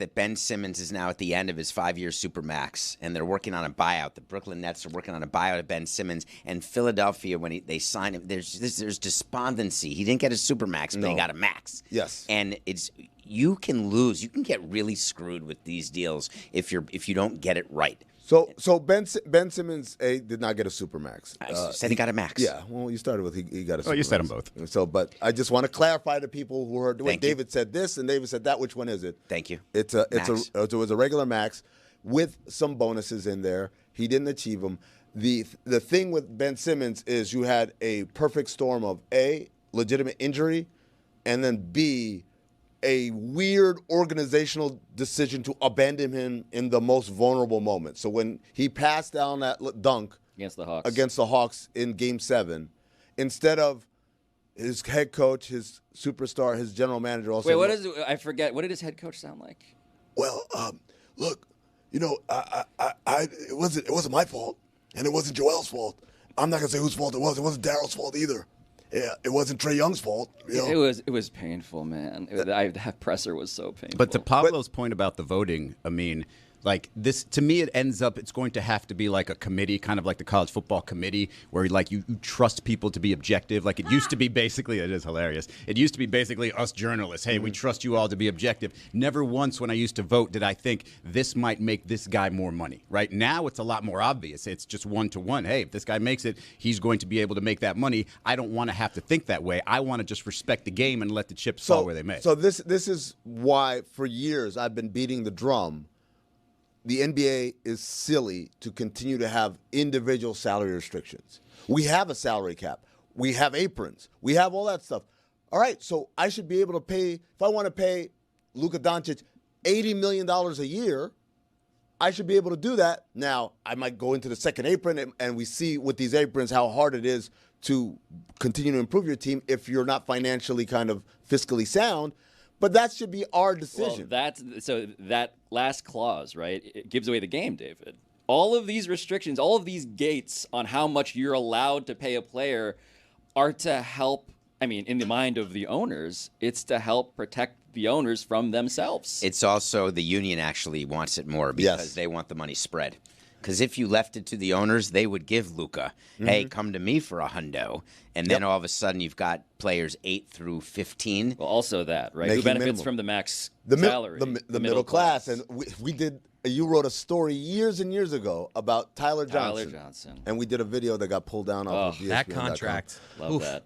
that Ben Simmons is now at the end of his 5-year supermax, and they're working on a buyout. The Brooklyn Nets are working on a buyout of Ben Simmons, and Philadelphia, when they sign him, there's despondency. He didn't get a supermax, but he got a max. Yes, and you can lose. You can get really screwed with these deals if you don't get it right. So Ben Simmons did not get a supermax. I said he got a max. Yeah, well, you started with he got a supermax. Oh, you said them both. So, but I just want to clarify to people who heard when David said this and David said that. Which one is it? Thank you. It was a regular max with some bonuses in there. He didn't achieve them. The thing with Ben Simmons is you had a perfect storm of A, legitimate injury, and then B, a weird organizational decision to abandon him in the most vulnerable moment. So when he passed down that dunk against the Hawks in Game 7, instead of his head coach, his superstar, his general manager also. Wait, I forget. What did his head coach sound like? Well, look, it wasn't my fault, and it wasn't Joel's fault. I'm not gonna say whose fault it was. It wasn't Daryl's fault either. Yeah, it wasn't Trae Young's fault. It was painful, man. That presser was so painful. But to Pablo's point about the voting, I mean, like this, to me, it's going to have to be like a committee, kind of like the college football committee, where like you trust people to be objective. Like it used to be basically, it is hilarious. It used to be basically us journalists. Hey, we trust you all to be objective. Never once when I used to vote did I think this might make this guy more money. Right now, it's a lot more obvious. It's just 1-to-1. Hey, if this guy makes it, he's going to be able to make that money. I don't want to have to think that way. I want to just respect the game and let the chips fall where they may. So this is why for years I've been beating the drum. The NBA is silly to continue to have individual salary restrictions. We have a salary cap. We have aprons. We have all that stuff. All right, so I should be able to pay, if I want to pay Luka Doncic $80 million a year, I should be able to do that. Now, I might go into the second apron, and we see with these aprons how hard it is to continue to improve your team if you're not financially kind of fiscally sound. But that should be our decision. Well, that last clause, right, it gives away the game, David. All of these restrictions, all of these gates on how much you're allowed to pay a player are to help, I mean, in the mind of the owners, it's to help protect the owners from themselves. It's also the union actually wants it more because they want the money spread. Because if you left it to the owners, they would give Luka, hey, come to me for $100. And then all of a sudden you've got players 8 through 15. Well, also that, right? Making Who benefits minimum. from the max salary? The middle class. And we did, you wrote a story years and years ago about Tyler Johnson. And we did a video that got pulled down off of ESPN. That contract. Love that.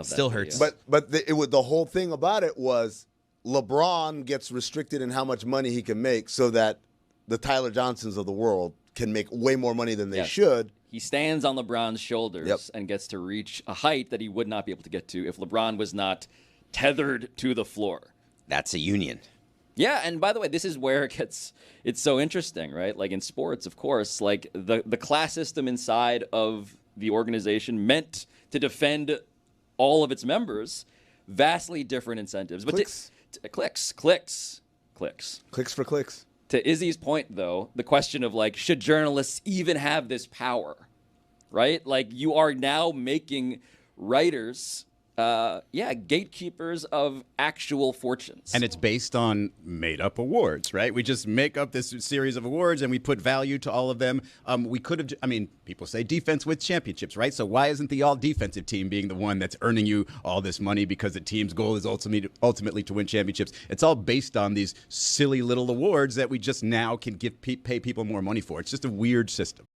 Still hurts. But the whole thing about it was LeBron gets restricted in how much money he can make so that the Tyler Johnsons of the world can make way more money than they should. He stands on LeBron's shoulders and gets to reach a height that he would not be able to get to if LeBron was not tethered to the floor. That's a union. Yeah, and by the way, this is where it's so interesting, right? Like in sports, of course, like the class system inside of the organization meant to defend all of its members, vastly different incentives. But clicks for clicks. To Izzy's point, though, the question of, like, should journalists even have this power, right? Like, you are now making writers, gatekeepers of actual fortunes. And it's based on made-up awards, right? We just make up this series of awards, and we put value to all of them. We could have, people say defense with championships, right? So why isn't the all-defensive team being the one that's earning you all this money because the team's goal is ultimately to win championships? It's all based on these silly little awards that we just now can pay people more money for. It's just a weird system.